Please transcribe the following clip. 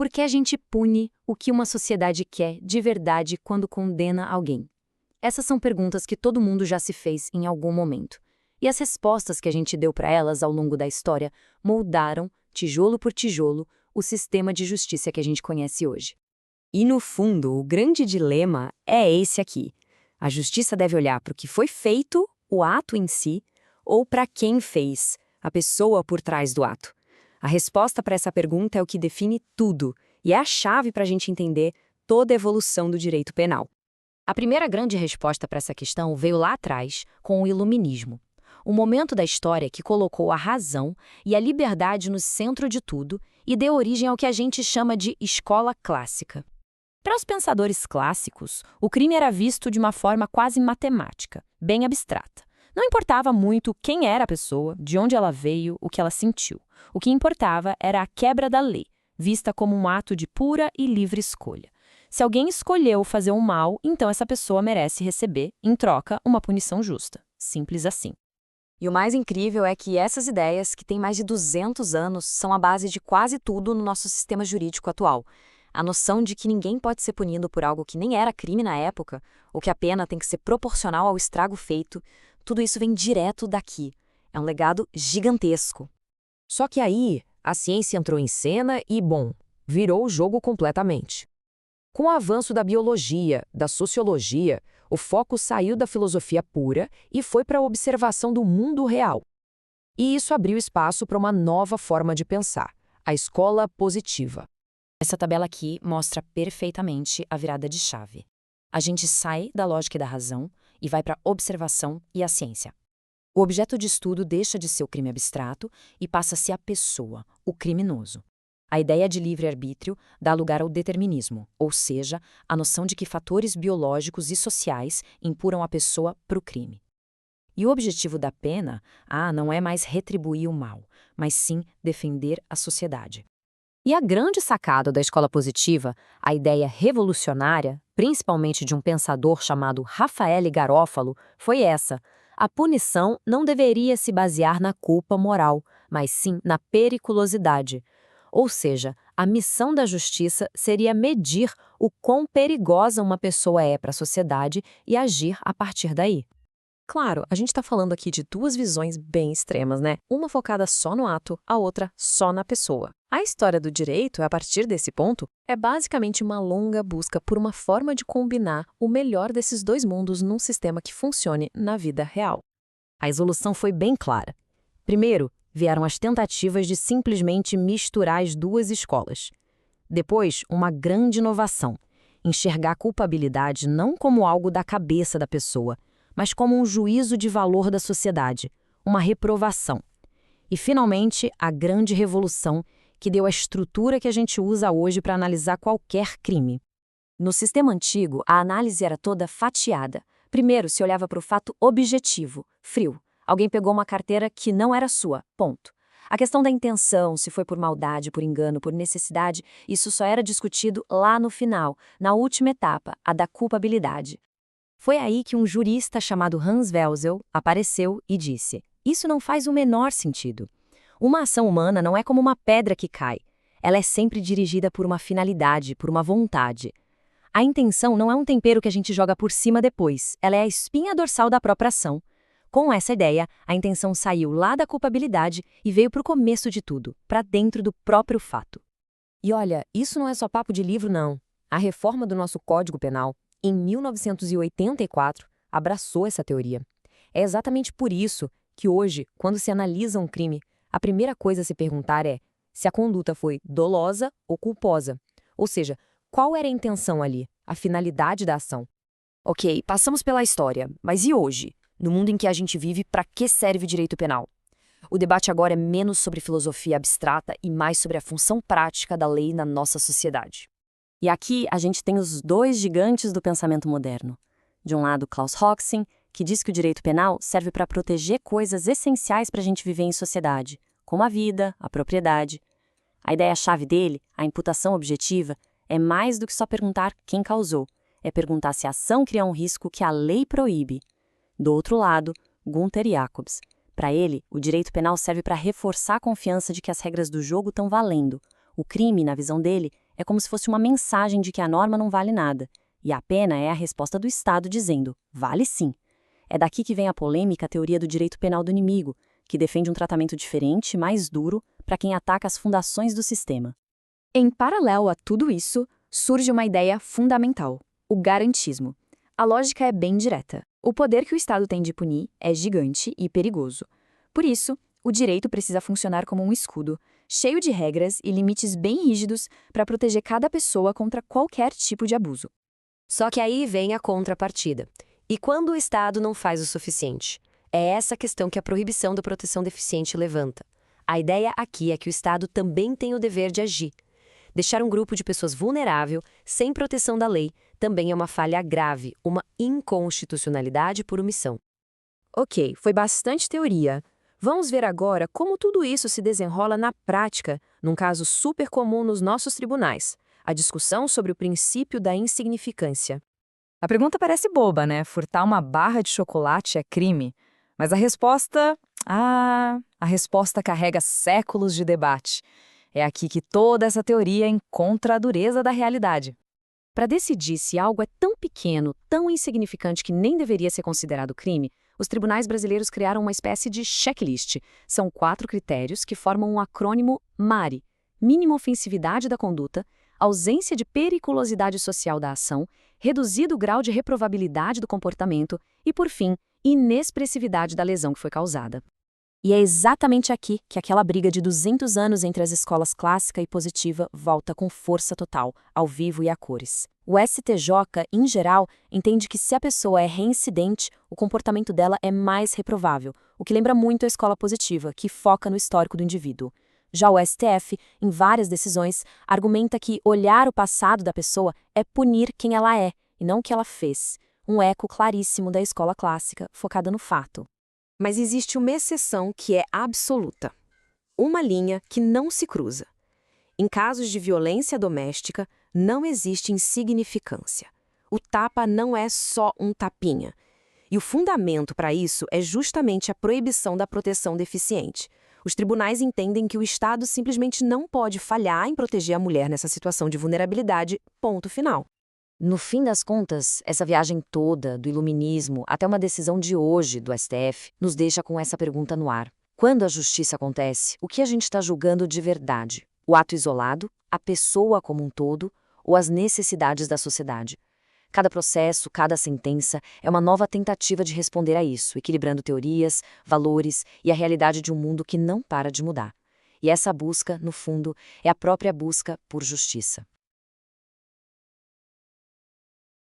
Por que a gente pune o que uma sociedade quer de verdade quando condena alguém? Essas são perguntas que todo mundo já se fez em algum momento. E as respostas que a gente deu para elas ao longo da história moldaram, tijolo por tijolo, o sistema de justiça que a gente conhece hoje. E, no fundo, o grande dilema é esse aqui. A justiça deve olhar para o que foi feito, o ato em si, ou para quem fez, a pessoa por trás do ato. A resposta para essa pergunta é o que define tudo, e é a chave para a gente entender toda a evolução do direito penal. A primeira grande resposta para essa questão veio lá atrás, com o Iluminismo. Um momento da história que colocou a razão e a liberdade no centro de tudo e deu origem ao que a gente chama de escola clássica. Para os pensadores clássicos, o crime era visto de uma forma quase matemática, bem abstrata. Não importava muito quem era a pessoa, de onde ela veio, o que ela sentiu. O que importava era a quebra da lei, vista como um ato de pura e livre escolha. Se alguém escolheu fazer um mal, então essa pessoa merece receber, em troca, uma punição justa. Simples assim. E o mais incrível é que essas ideias, que têm mais de 200 anos, são a base de quase tudo no nosso sistema jurídico atual. A noção de que ninguém pode ser punido por algo que nem era crime na época, ou que a pena tem que ser proporcional ao estrago feito, tudo isso vem direto daqui. É um legado gigantesco. Só que aí, a ciência entrou em cena e, bom, virou o jogo completamente. Com o avanço da biologia, da sociologia, o foco saiu da filosofia pura e foi para a observação do mundo real. E isso abriu espaço para uma nova forma de pensar, a escola positiva. Essa tabela aqui mostra perfeitamente a virada de chave. A gente sai da lógica e da razão e vai para a observação e a ciência. O objeto de estudo deixa de ser o crime abstrato e passa a ser a pessoa, o criminoso. A ideia de livre-arbítrio dá lugar ao determinismo, ou seja, a noção de que fatores biológicos e sociais impuram a pessoa para o crime. E o objetivo da pena, não é mais retribuir o mal, mas sim defender a sociedade. E a grande sacada da escola positiva, a ideia revolucionária, principalmente de um pensador chamado Raffaele Garofalo, foi essa. A punição não deveria se basear na culpa moral, mas sim na periculosidade. Ou seja, a missão da justiça seria medir o quão perigosa uma pessoa é para a sociedade e agir a partir daí. Claro, a gente está falando aqui de duas visões bem extremas, né? Uma focada só no ato, a outra só na pessoa. A história do direito, a partir desse ponto, é basicamente uma longa busca por uma forma de combinar o melhor desses dois mundos num sistema que funcione na vida real. A resolução foi bem clara. Primeiro, vieram as tentativas de simplesmente misturar as duas escolas. Depois, uma grande inovação: enxergar a culpabilidade não como algo da cabeça da pessoa, mas como um juízo de valor da sociedade, uma reprovação. E, finalmente, a grande revolução que deu a estrutura que a gente usa hoje para analisar qualquer crime. No sistema antigo, a análise era toda fatiada. Primeiro, se olhava para o fato objetivo, frio. Alguém pegou uma carteira que não era sua, ponto. A questão da intenção, se foi por maldade, por engano, por necessidade, isso só era discutido lá no final, na última etapa, a da culpabilidade. Foi aí que um jurista chamado Hans Welzel apareceu e disse: isso não faz o menor sentido. Uma ação humana não é como uma pedra que cai. Ela é sempre dirigida por uma finalidade, por uma vontade. A intenção não é um tempero que a gente joga por cima depois, ela é a espinha dorsal da própria ação. Com essa ideia, a intenção saiu lá da culpabilidade e veio para o começo de tudo, para dentro do próprio fato. E olha, isso não é só papo de livro, não. A reforma do nosso Código Penal, em 1984, abraçou essa teoria. É exatamente por isso que hoje, quando se analisa um crime, a primeira coisa a se perguntar é se a conduta foi dolosa ou culposa. Ou seja, qual era a intenção ali, a finalidade da ação. Ok, passamos pela história, mas e hoje? No mundo em que a gente vive, para que serve o direito penal? O debate agora é menos sobre filosofia abstrata e mais sobre a função prática da lei na nossa sociedade. E aqui a gente tem os dois gigantes do pensamento moderno. De um lado, Klaus Hoxing, que diz que o direito penal serve para proteger coisas essenciais para a gente viver em sociedade, como a vida, a propriedade. A ideia-chave dele, a imputação objetiva, é mais do que só perguntar quem causou, é perguntar se a ação cria um risco que a lei proíbe. Do outro lado, Gunther Jacobs. Para ele, o direito penal serve para reforçar a confiança de que as regras do jogo estão valendo. O crime, na visão dele, É como se fosse uma mensagem de que a norma não vale nada. E a pena é a resposta do Estado dizendo, vale sim. É daqui que vem a polêmica teoria do direito penal do inimigo, que defende um tratamento diferente, mais duro, para quem ataca as fundações do sistema. Em paralelo a tudo isso, surge uma ideia fundamental: o garantismo. A lógica é bem direta. O poder que o Estado tem de punir é gigante e perigoso. Por isso, o direito precisa funcionar como um escudo, cheio de regras e limites bem rígidos para proteger cada pessoa contra qualquer tipo de abuso. Só que aí vem a contrapartida. E quando o Estado não faz o suficiente? É essa questão que a proibição da proteção deficiente levanta. A ideia aqui é que o Estado também tem o dever de agir. Deixar um grupo de pessoas vulnerável, sem proteção da lei, também é uma falha grave, uma inconstitucionalidade por omissão. Ok, foi bastante teoria. Vamos ver agora como tudo isso se desenrola na prática, num caso super comum nos nossos tribunais: a discussão sobre o princípio da insignificância. A pergunta parece boba, né? Furtar uma barra de chocolate é crime. Mas a resposta... a resposta carrega séculos de debate. É aqui que toda essa teoria encontra a dureza da realidade. Para decidir se algo é tão pequeno, tão insignificante que nem deveria ser considerado crime, os tribunais brasileiros criaram uma espécie de checklist. São 4 critérios que formam um acrônimo MARI: mínima ofensividade da conduta, ausência de periculosidade social da ação, reduzido grau de reprovabilidade do comportamento e, por fim, inexpressividade da lesão que foi causada. E é exatamente aqui que aquela briga de 200 anos entre as escolas clássica e positiva volta com força total, ao vivo e a cores. O STJ, em geral, entende que se a pessoa é reincidente, o comportamento dela é mais reprovável, o que lembra muito a escola positiva, que foca no histórico do indivíduo. Já o STF, em várias decisões, argumenta que olhar o passado da pessoa é punir quem ela é, e não o que ela fez. Um eco claríssimo da escola clássica, focada no fato. Mas existe uma exceção que é absoluta. Uma linha que não se cruza. Em casos de violência doméstica, não existe insignificância. O tapa não é só um tapinha. E o fundamento para isso é justamente a proibição da proteção deficiente. Os tribunais entendem que o Estado simplesmente não pode falhar em proteger a mulher nessa situação de vulnerabilidade, ponto final. No fim das contas, essa viagem toda, do iluminismo até uma decisão de hoje do STF, nos deixa com essa pergunta no ar. Quando a justiça acontece, o que a gente está julgando de verdade? O ato isolado, a pessoa como um todo, ou as necessidades da sociedade? Cada processo, cada sentença é uma nova tentativa de responder a isso, equilibrando teorias, valores e a realidade de um mundo que não para de mudar. E essa busca, no fundo, é a própria busca por justiça.